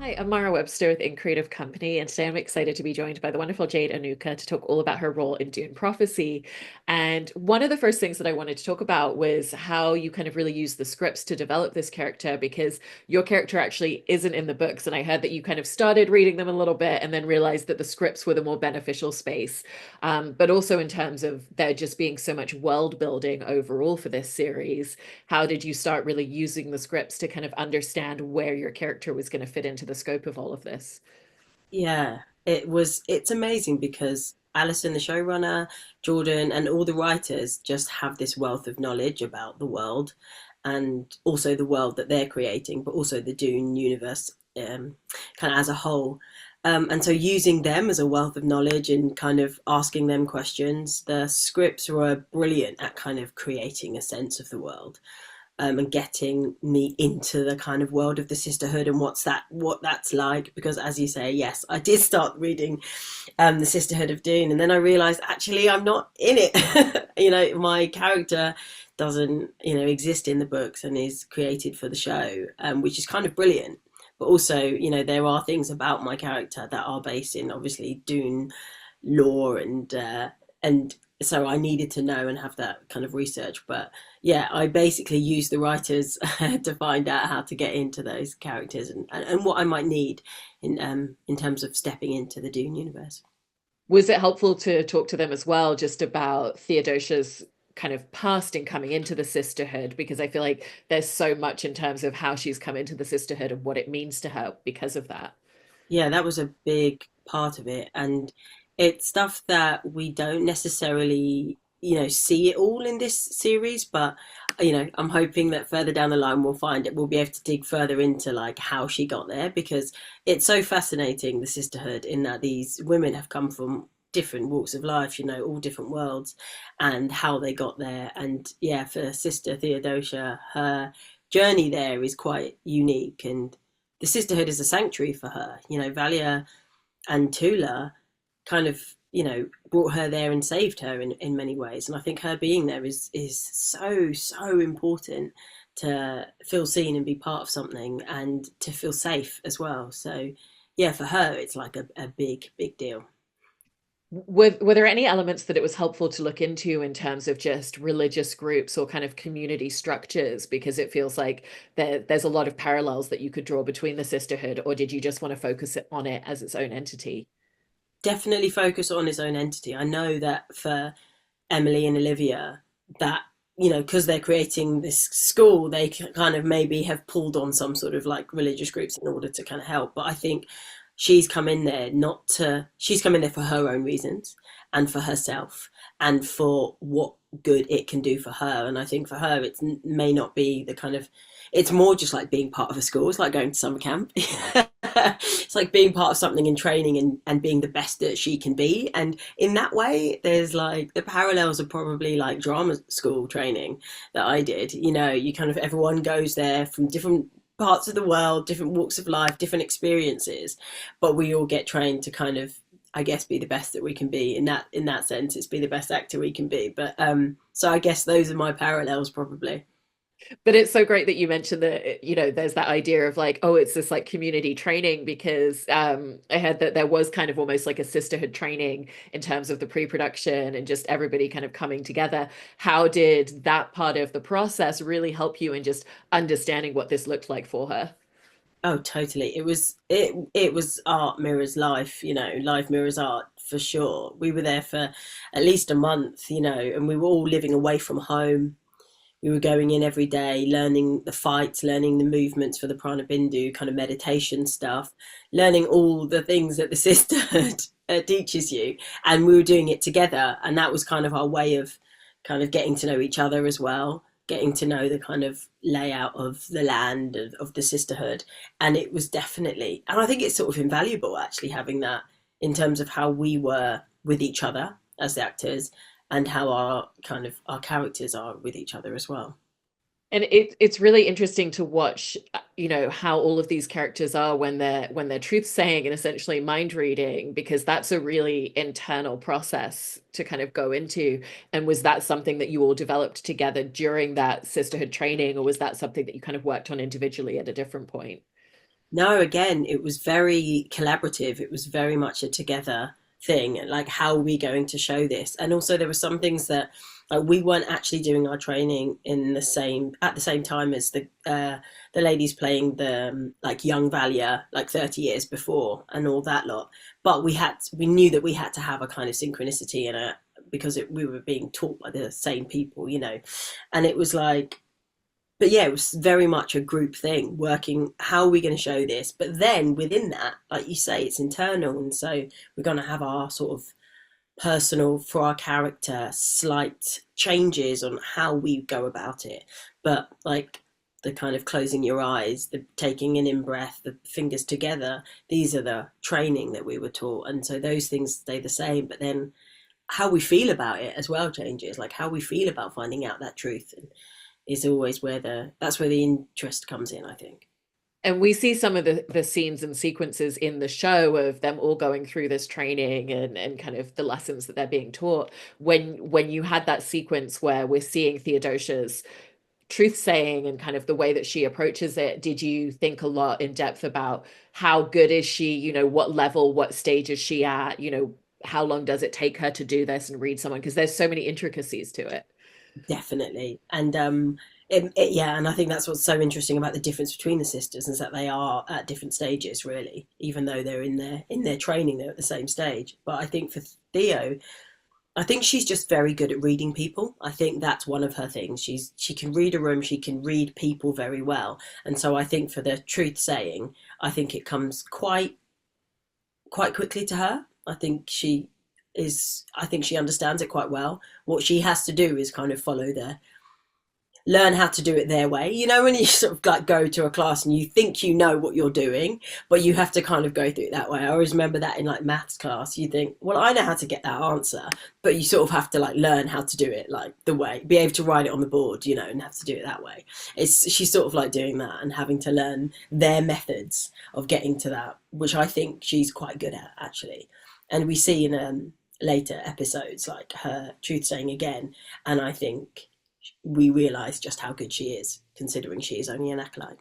Hi, I'm Mara Webster with In Creative Company, and today I'm excited to be joined by the wonderful Jade Anouka to talk all about her role in Dune Prophecy. And one of the first things that I wanted to talk about was how you kind of really use the scripts to develop this character, because your character actually isn't in the books. And I heard that you kind of started reading them a little bit and then realized that the scripts were the more beneficial space. But also in terms of there just being so much world building overall for this series, how did you start really using the scripts to kind of understand where your character was going to fit into the scope of all of this? Yeah, it's amazing because Alison, the showrunner, Jordan, and all the writers just have this wealth of knowledge about the world and also the world that they're creating, but also the Dune universe kind of as a whole. And so using them as a wealth of knowledge and kind of asking them questions, the scripts were brilliant at kind of creating a sense of the world and getting me into the kind of world of the sisterhood and what that's like, because as you say, yes, I did start reading the Sisterhood of Dune, and then I realized actually I'm not in it. My character doesn't exist in the books and is created for the show, which is kind of brilliant. But also, there are things about my character that are based in obviously Dune lore, and so I needed to know and have that kind of research. But yeah, I basically used the writers to find out how to get into those characters and what I might need in terms of stepping into the Dune universe. Was it helpful to talk to them as well, just about Theodosia's kind of past in coming into the sisterhood? Because I feel like there's so much in terms of how she's come into the sisterhood and what it means to her because of that. Yeah, that was a big part of it, and it's stuff that we don't necessarily see it all in this series, but I'm hoping that further down the line we'll be able to dig further into like how she got there, because it's so fascinating, the sisterhood, in that these women have come from different walks of life, all different worlds, and how they got there. And yeah, for Sister Theodosia, her journey there is quite unique, and the sisterhood is a sanctuary for her. Valia and Tula kind of, brought her there and saved her in many ways. And I think her being there is so, so important to feel seen and be part of something and to feel safe as well. So yeah, for her, it's like a big, big deal. Were there any elements that it was helpful to look into in terms of just religious groups or kind of community structures? Because it feels like there's a lot of parallels that you could draw between the sisterhood, or did you just want to focus on it as its own entity? Definitely focus on his own entity. I know that for Emily and Olivia, that because they're creating this school, they kind of maybe have pulled on some sort of like religious groups in order to kind of help. But I think she's come in there for her own reasons and for herself and for what good it can do for her. And I think for her, it may not be the kind of, it's more just like being part of a school. It's like going to summer camp. It's like being part of something and training and being the best that she can be. And in that way, there's like the parallels are probably like drama school training that I did. You kind of, everyone goes there from different parts of the world, different walks of life, different experiences, but we all get trained to kind of, I guess, be the best that we can be. In that sense, it's be the best actor we can be. But so I guess those are my parallels probably. But it's so great that you mentioned that, there's that idea of like, oh, it's this like community training, because I heard that there was kind of almost like a sisterhood training in terms of the pre-production and just everybody kind of coming together. How did that part of the process really help you in just understanding what this looked like for her? Oh, totally. It was art mirrors life, life mirrors art for sure. We were there for at least a month, and we were all living away from home. We were going in every day, learning the fights, learning the movements for the Prana Bindu, kind of meditation stuff, learning all the things that the sisterhood teaches you. And we were doing it together. And that was kind of our way of kind of getting to know each other as well, getting to know the kind of layout of the land of the sisterhood. And it was definitely, and I think it's sort of invaluable actually having that in terms of how we were with each other as the actors and how our characters are with each other as well. And it's really interesting to watch, how all of these characters are when they're truth saying and essentially mind reading, because that's a really internal process to kind of go into. And was that something that you all developed together during that sisterhood training, or was that something that you kind of worked on individually at a different point? No, again, it was very collaborative. It was very much a together thing. Like, how are we going to show this? And also, there were some things that we weren't actually doing our training in the same at the same time as the ladies playing the like young Valia like 30 years before and all that lot. But we knew that we had to have a kind of synchronicity and a because we were being taught by the same people, and it was like but yeah, it was very much a group thing, working how are we going to show this? But then within that, like you say, it's internal. And so we're going to have our sort of personal, for our character, slight changes on how we go about it. But like the kind of closing your eyes, the taking an in breath, the fingers together, these are the training that we were taught. And so those things stay the same. But then how we feel about it as well changes, like how we feel about finding out that truth. And is always where that's where the interest comes in, I think. And we see some of the scenes and sequences in the show of them all going through this training and kind of the lessons that they're being taught. When you had that sequence where we're seeing Theodosia's truth saying and kind of the way that she approaches it, did you think a lot in depth about how good is she? What level, what stage is she at? How long does it take her to do this and read someone? Because there's so many intricacies to it. Definitely. And yeah, and I think that's what's so interesting about the difference between the sisters is that they are at different stages, really, even though they're in their training, they're at the same stage. But I think for Theo, I think she's just very good at reading people. I think that's one of her things. She can read a room, she can read people very well. And so I think for the truth saying, I think it comes quite quickly to her. I think she understands it quite well. What she has to do is kind of learn how to do it their way. When you sort of like go to a class and you think you know what you're doing, but you have to kind of go through it that way. I always remember that in like maths class, you think, well, I know how to get that answer, but you sort of have to like learn how to do it like the way, be able to write it on the board, and have to do it that way. She's sort of like doing that and having to learn their methods of getting to that, which I think she's quite good at actually. And we see in later episodes like her truth saying again, and I think we realise just how good she is, considering she is only an acolyte.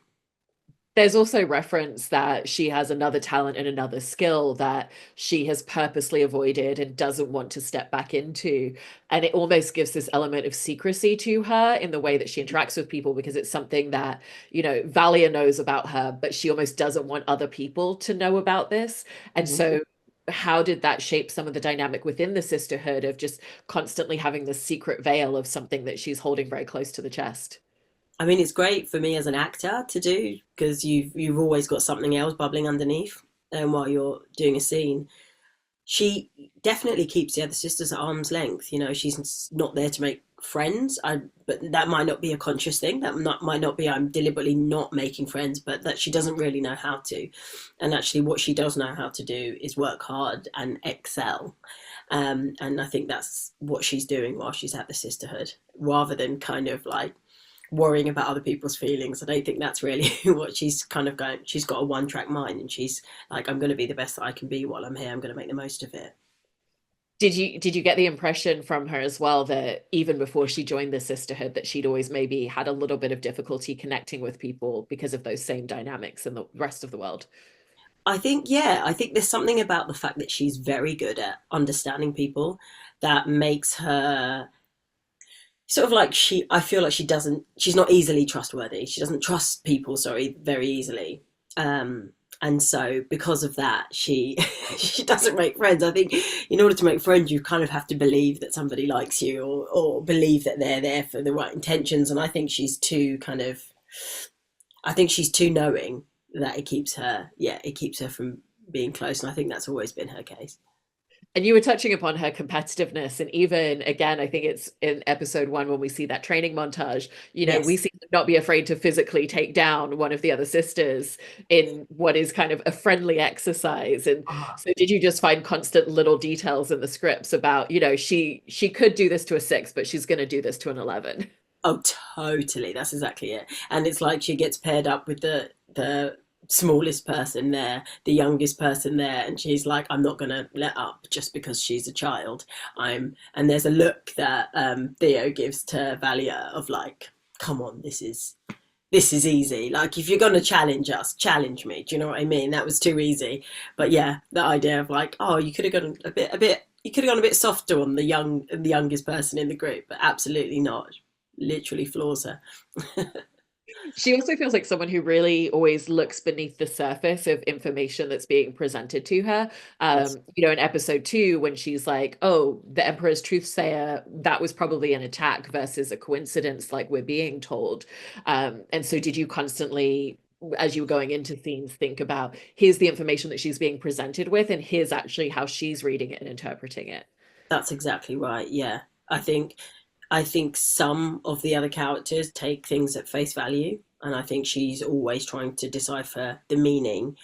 There's also reference that she has another talent and another skill that she has purposely avoided and doesn't want to step back into. And it almost gives this element of secrecy to her in the way that she interacts with people, because it's something that, Valia knows about her, but she almost doesn't want other people to know about this. And Mm-hmm. so how did that shape some of the dynamic within the sisterhood of just constantly having this secret veil of something that she's holding very close to the chest? I mean, it's great for me as an actor to do because you've always got something else bubbling underneath, and while you're doing a scene, she definitely keeps the other sisters at arm's length. She's not there to make friends. But that might not be a conscious thing. Might not be I'm deliberately not making friends, but that she doesn't really know how to. And actually, what she does know how to do is work hard and excel. And I think that's what she's doing while she's at the sisterhood, rather than kind of like worrying about other people's feelings. I don't think that's really what she's kind of going. She's got a one track mind, and she's like, I'm going to be the best that I can be while I'm here. I'm going to make the most of it. Did you get the impression from her as well that even before she joined the sisterhood that she'd always maybe had a little bit of difficulty connecting with people because of those same dynamics in the rest of the world? I think, yeah, I think there's something about the fact that she's very good at understanding people that makes her sort of like I feel like she's not easily trustworthy. She doesn't trust people, sorry, very easily. And so because of that, she she doesn't make friends. I think in order to make friends, you kind of have to believe that somebody likes you, or believe that they're there for the right intentions. And I think she's too knowing that it keeps her from being close. And I think that's always been her case. And you were touching upon her competitiveness. And even again, I think it's in episode one when we see that training montage, we Yes. see her not be afraid to physically take down one of the other sisters in what is kind of a friendly exercise. And Ah, so did you just find constant little details in the scripts about, she could do this to a 6, but she's going to do this to an 11? oh, totally. That's exactly it. And it's like she gets paired up with the smallest person there, the youngest person there, and she's like, "I'm not gonna let up just because she's a child." And there's a look that Theo gives to Valia of like, "Come on, this is this is easy. Like if you're gonna challenge us, challenge me. Do you know what I mean? That was too easy. But yeah, the idea of like, oh, you could have gone a bit, you could have gone a bit softer on the youngest person in the group, but absolutely not. Literally floors her. She also feels like someone who really always looks beneath the surface of information that's being presented to her. Yes, In episode 2, when she's like, oh, the Emperor's truthsayer, that was probably an attack versus a coincidence, like we're being told. And so, did you constantly, as you were going into scenes, think about here's the information that she's being presented with, and here's actually how she's reading it and interpreting it? that's exactly right. Yeah, I think I think some of the other characters take things at face value, and I think she's always trying to decipher the meaning,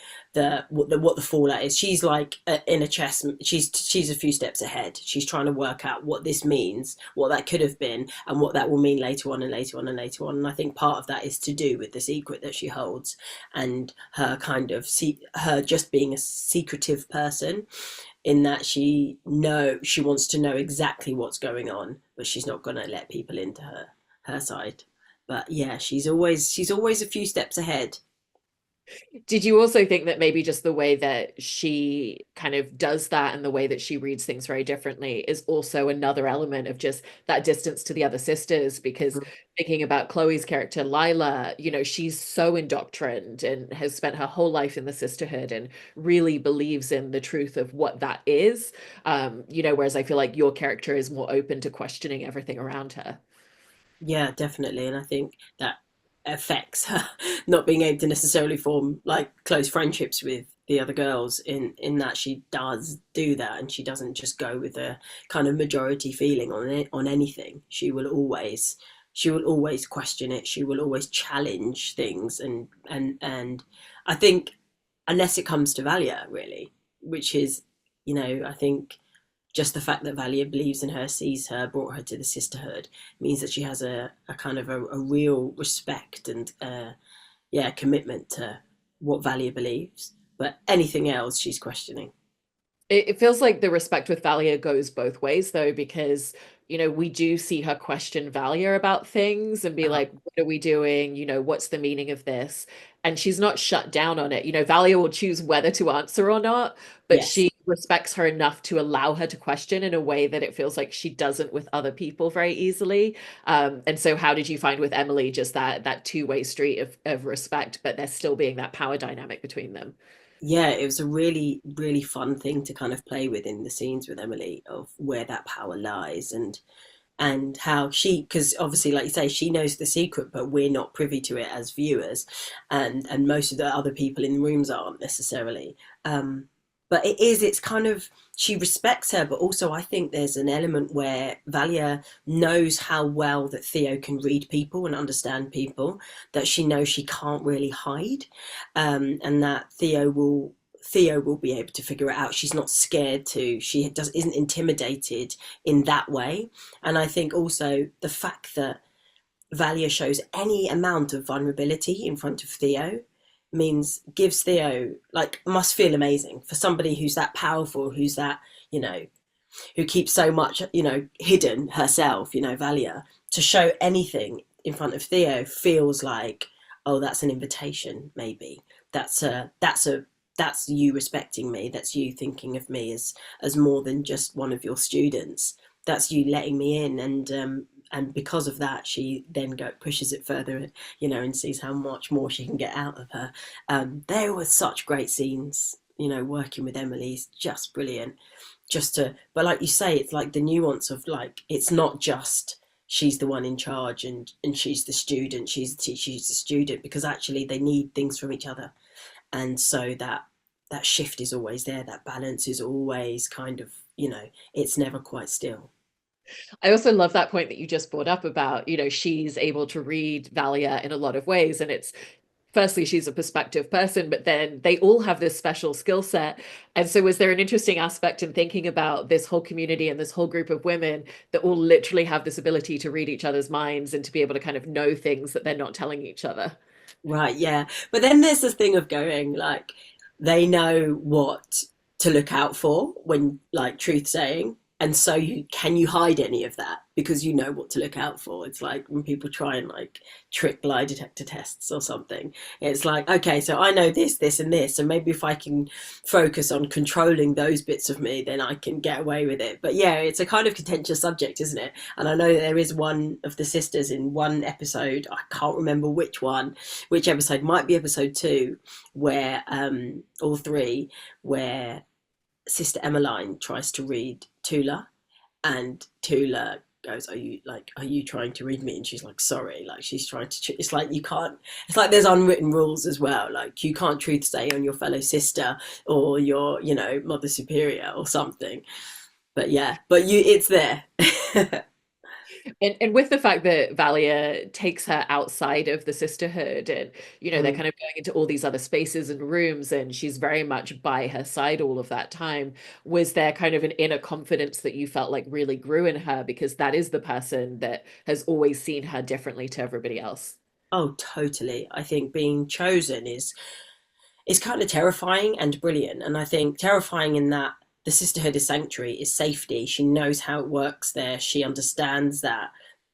what the fallout is. She's like in a chess. She's a few steps ahead. She's trying to work out what this means, what that could have been, and what that will mean later on and later on and later on. And I think part of that is to do with the secret that she holds, and her kind of her just being a secretive person, in that she wants to know exactly what's going on, but she's not going to let people into her side. But yeah, she's always a few steps ahead. Did you also think that maybe just the way that she kind of does that and the way that she reads things very differently is also another element of just that distance to the other sisters? Because thinking about Chloe's character, Lila, she's so indoctrined and has spent her whole life in the sisterhood and really believes in the truth of what that is. Whereas I feel like your character is more open to questioning everything around her. Yeah, definitely. And I think that affects her not being able to necessarily form like close friendships with the other girls, in that she does do that, and she doesn't just go with a kind of majority feeling on it, on anything. She will always question it. She will always challenge things, and I think, unless it comes to Valia, really, which is, I think just the fact that Valia believes in her, sees her, brought her to the sisterhood, means that she has a kind of a real respect and yeah, commitment to what Valia believes. But anything else, she's questioning. It feels like the respect with Valia goes both ways, though, because, we do see her question Valia about things and be Uh-huh. like, what are we doing? What's the meaning of this? And she's not shut down on it. Valia will choose whether to answer or not, but Yes. she respects her enough to allow her to question in a way that it feels like she doesn't with other people very easily. And so how did you find with Emily just that two-way street of respect, but there still being that power dynamic between them? Yeah, it was a really, really fun thing to kind of play with in the scenes with Emily, of where that power lies, and how she, because obviously, like you say, she knows the secret, but we're not privy to it as viewers, and most of the other people in the rooms aren't necessarily. But it's kind of, she respects her, but also I think there's an element where Valia knows how well that Theo can read people and understand people, that she knows she can't really hide, and that Theo will be able to figure it out. She's not scared to. She isn't intimidated in that way. And I think also the fact that Valia shows any amount of vulnerability in front of Theo gives Theo, like, must feel amazing for somebody who's that powerful, who's that, who keeps so much, hidden herself, Valia, to show anything in front of Theo feels like, oh, that's an invitation, maybe. That's you respecting me. That's you thinking of me as more than just one of your students. That's you letting me in, and because of that, she then pushes it further, and sees how much more she can get out of her. There were such great scenes, working with Emily's just brilliant. But like you say, it's like the nuance of, like, it's not just she's the one in charge, and she's the student, she's the teacher, she's the student, because actually they need things from each other, and so that shift is always there. That balance is always kind of, it's never quite still. I also love that point that you just brought up about, she's able to read Valia in a lot of ways. And it's firstly, she's a perspective person, but then they all have this special skill set. And so, was there an interesting aspect in thinking about this whole community and this whole group of women that all literally have this ability to read each other's minds and to be able to kind of know things that they're not telling each other? Right, yeah. But then there's this thing of going, like, they know what to look out for when, like, truth saying. And so you hide any of that because you know what to look out for. It's like when people try and like trick lie detector tests or something. It's like, okay, so I know this and this, and maybe if I can focus on controlling those bits of me, then I can get away with it. But yeah, it's a kind of contentious subject, isn't it? And I know that there is one of the sisters in one episode, I can't remember which one, which episode, might be episode 2, where all three, where Sister Emmeline tries to read Tula, and Tula goes, are you trying to read me?" And she's like, "Sorry," like she's trying to. It's like you can't. It's like there's unwritten rules as well. Like you can't truth say on your fellow sister or your, mother superior or something. But yeah, but it's there. And with the fact that Valia takes her outside of the sisterhood, and they're Mm. kind of going into all these other spaces and rooms, and she's very much by her side all of that time, was there kind of an inner confidence that you felt like really grew in her, because that is the person that has always seen her differently to everybody else? Oh, totally. I think being chosen is kind of terrifying and brilliant. And I think terrifying in that the sisterhood is sanctuary, is safety. She knows how it works there. She understands that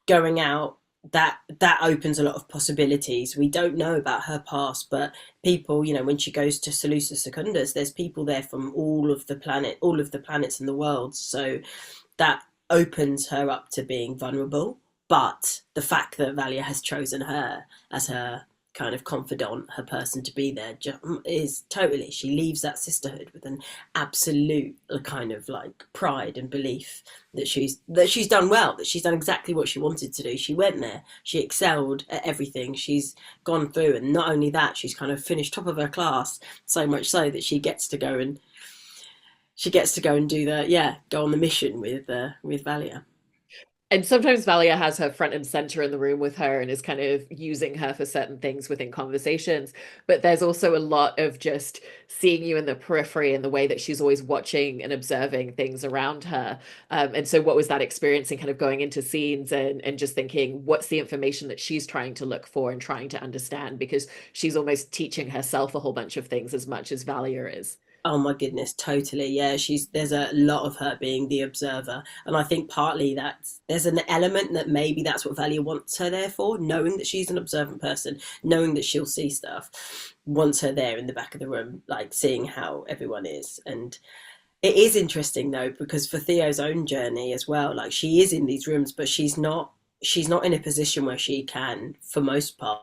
going out, that opens a lot of possibilities. We don't know about her past, but people, when she goes to Salusa Secundus, there's people there from all of the planets in the world. So that opens her up to being vulnerable. But the fact that Valia has chosen her as her kind of confidant, her person to be there, is totally. She leaves that sisterhood with an absolute kind of like pride and belief that she's done well, that she's done exactly what she wanted to do. She went there, she excelled at everything she's gone through, and not only that, she's kind of finished top of her class, so much so that she gets to go and do go on the mission with Valia. And sometimes Valia has her front and center in the room with her and is kind of using her for certain things within conversations. But there's also a lot of just seeing you in the periphery in the way that she's always watching and observing things around her. And so, what was that experience in kind of going into scenes and just thinking, what's the information that she's trying to look for and trying to understand? Because she's almost teaching herself a whole bunch of things as much as Valia is. Oh my goodness, totally. Yeah, there's a lot of her being the observer, and I think partly there's an element that maybe that's what Valia wants her there for, knowing that she's an observant person, knowing that she'll see stuff, wants her there in the back of the room, like seeing how everyone is. And it is interesting though, because for Theo's own journey as well, like she is in these rooms, but she's not in a position where she can, for most part,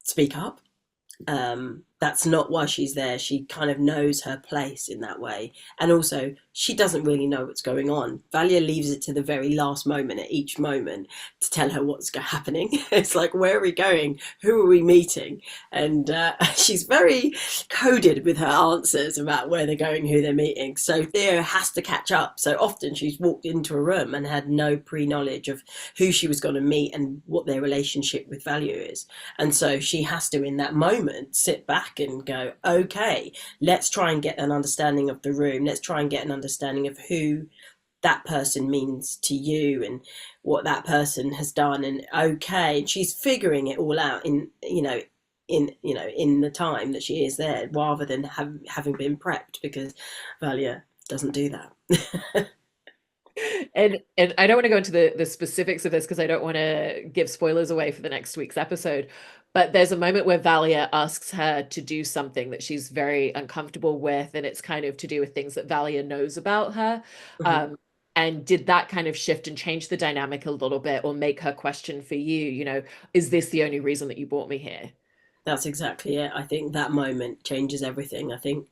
speak up. That's not why she's there. She kind of knows her place in that way. And also, she doesn't really know what's going on. Valia leaves it to the very last moment at each moment to tell her what's happening. It's like, where are we going? Who are we meeting? And she's very coded with her answers about where they're going, who they're meeting. So Theo has to catch up. So often she's walked into a room and had no pre-knowledge of who she was going to meet and what their relationship with Valia is. And so she has to, in that moment, sit back and go, okay, let's try and get an understanding of the room. Let's try and get an understanding of who that person means to you and what that person has done. And okay, she's figuring it all out in the time that she is there, rather than having been prepped, because Valia doesn't do that. And I don't want to go into the specifics of this because I don't want to give spoilers away for the next week's episode. But there's a moment where Valia asks her to do something that she's very uncomfortable with, and it's kind of to do with things that Valia knows about her. Mhm. Um, and did that kind of shift and change the dynamic a little bit, or make her question for you, is this the only reason that you brought me here? That's exactly it. I think that moment changes everything. I think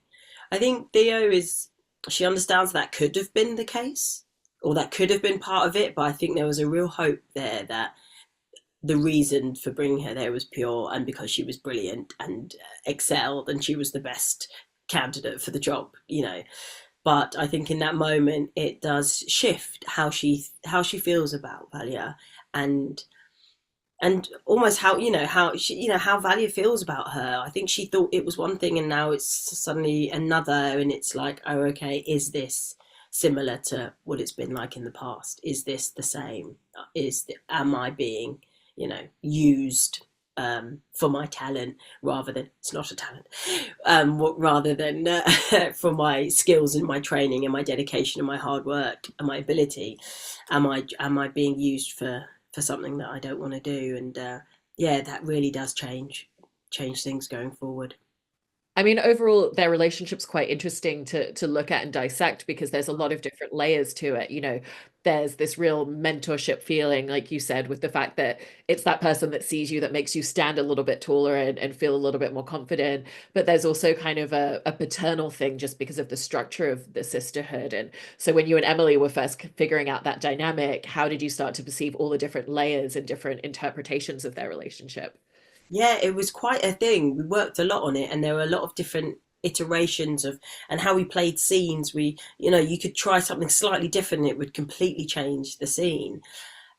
Theo is she understands that could have been the case, or that could have been part of it, but I think there was a real hope there that the reason for bringing her there was pure, and because she was brilliant and excelled and she was the best candidate for the job. But I think in that moment it does shift how she feels about Valia, and almost how Valia feels about her. I think she thought it was one thing and now it's suddenly another, and it's like, oh, okay, is this similar to what it's been like in the past? Is this the same? Am I being used? for my talent rather than it's not a talent, rather than for my skills and my training and my dedication and my hard work and my ability. Am I being used for something that I don't want to do? And yeah, that really does change things going forward. I mean, overall, their relationship's quite interesting to look at and dissect because there's a lot of different layers to it. There's this real mentorship feeling, like you said, with the fact that it's that person that sees you that makes you stand a little bit taller and feel a little bit more confident. But there's also kind of a paternal thing just because of the structure of the sisterhood. And so when you and Emily were first figuring out that dynamic, how did you start to perceive all the different layers and different interpretations of their relationship? Yeah, it was quite a thing. We worked a lot on it, and there were a lot of different iterations of and how we played scenes. You could try something slightly different, and it would completely change the scene.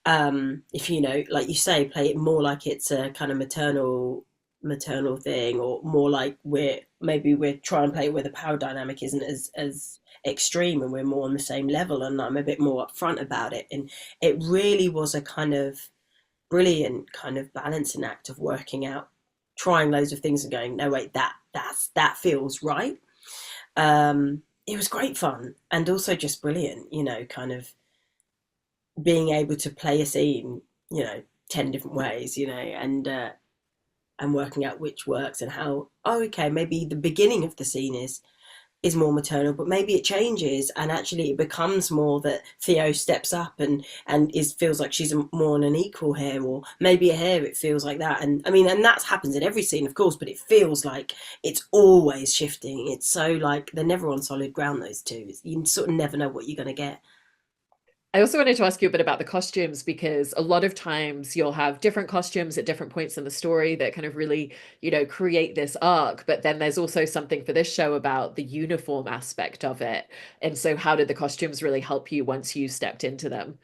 If like you say, play it more like it's a kind of maternal thing, or more like we're trying to play it where the power dynamic isn't as extreme, and we're more on the same level, and I'm a bit more upfront about it. And it really was a kind of brilliant kind of balancing act of working out, trying loads of things and going, no wait, that feels right. It was great fun and also just brilliant, kind of being able to play a scene, 10 different ways, and working out which works and how, oh, okay, maybe the beginning of the scene is more maternal, but maybe it changes and actually it becomes more that Theo steps up and is feels like she's more on an equal here, or maybe a hair it feels like that. And I mean, and that happens in every scene, of course, but it feels like it's always shifting. It's so like they're never on solid ground, those two. You sort of never know what you're going to get. I also wanted to ask you a bit about the costumes because a lot of times you'll have different costumes at different points in the story that kind of really, create this arc. But then there's also something for this show about the uniform aspect of it. And so, how did the costumes really help you once you stepped into them?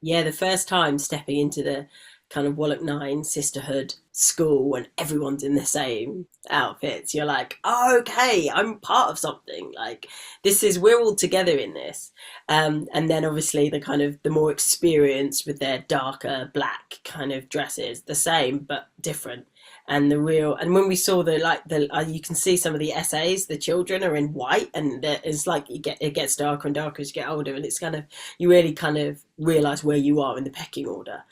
Yeah, the first time stepping into the kind of Wallach Nine sisterhood school when everyone's in the same outfits, you're like, oh, okay, I'm part of something. Like we're all together in this. And then obviously the kind of the more experienced with their darker black kind of dresses, the same but different. And when we saw you can see some of the essays, the children are in white, and it's like it gets darker and darker as you get older, and it's kind of you really kind of realize where you are in the pecking order.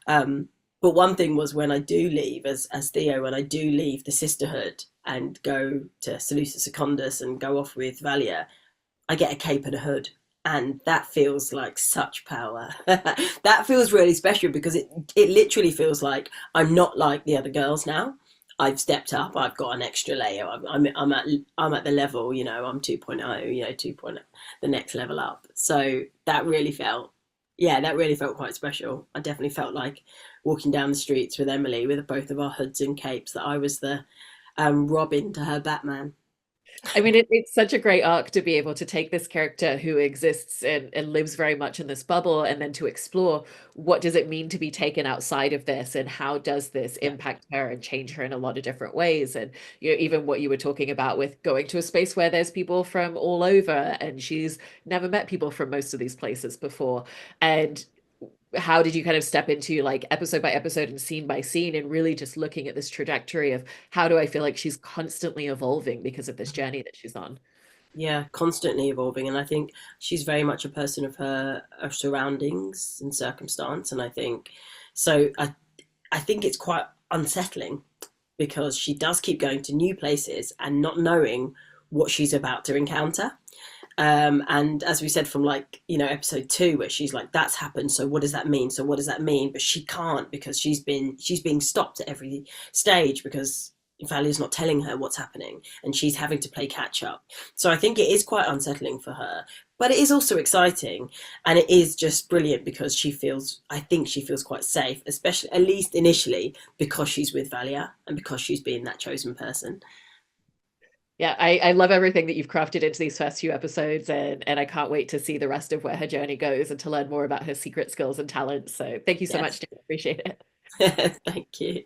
But one thing was when I do leave as Theo, when I do leave the sisterhood and go to Seleucus Secundus and go off with Valia, I get a cape and a hood. And that feels like such power. That feels really special because it literally feels like I'm not like the other girls now. I've stepped up. I've got an extra layer. I'm at the level. I'm 2.0. 2.0, the next level up. So that really felt quite special. I definitely felt like walking down the streets with Emily with both of our hoods and capes. That I was the Robin to her Batman. I mean, it's such a great arc to be able to take this character who exists and lives very much in this bubble and then to explore what does it mean to be taken outside of this and how does this Yeah, impact her and change her in a lot of different ways. And even what you were talking about with going to a space where there's people from all over and she's never met people from most of these places before. And how did you kind of step into like episode by episode and scene by scene and really just looking at this trajectory of how do I feel like she's constantly evolving because of this journey that she's on? yeah, constantly evolving, and I think she's very much a person of her surroundings and circumstance, and I think so. I think it's quite unsettling because she does keep going to new places and not knowing what she's about to encounter. And as we said from episode 2 where she's like that's happened, so what does that mean, but she can't because she's being stopped at every stage because Valia's not telling her what's happening and she's having to play catch up. So I think it is quite unsettling for her, but it is also exciting, and it is just brilliant because I think she feels quite safe, especially at least initially because she's with Valia and because she's being that chosen person. Yeah, I love everything that you've crafted into these first few episodes, and I can't wait to see the rest of where her journey goes and to learn more about her secret skills and talents. So thank you so Yes. much, Jane. Appreciate it. Thank you.